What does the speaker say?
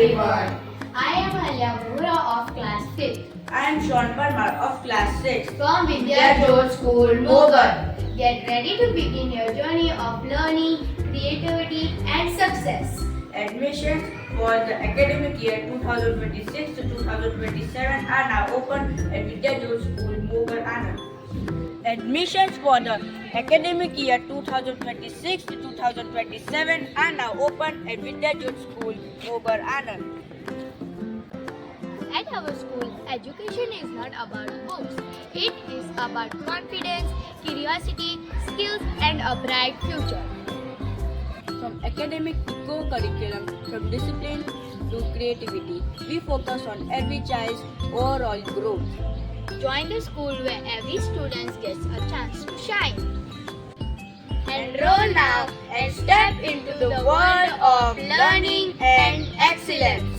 everyone. I am Halya Bohra of class 5th I am Sean Parmar of class 6 from Vidya Jodh School, Mogan. Get ready to begin your journey of learning, creativity and success. Admissions for the academic year 2026 to 2027 are now open at Vidya Jodh School, Mogan, Anand. Admissions for the academic year 2026 to 2027 are now open at Vidya Jodh School, Mogan, Anand. At our school, education is not about books. It is about confidence, curiosity, skills and a bright future. From academic to co-curriculum, from discipline to creativity, we focus on every child's overall growth. Join the school where every student gets a chance to shine. Enroll now and step into the world of learning and excellence.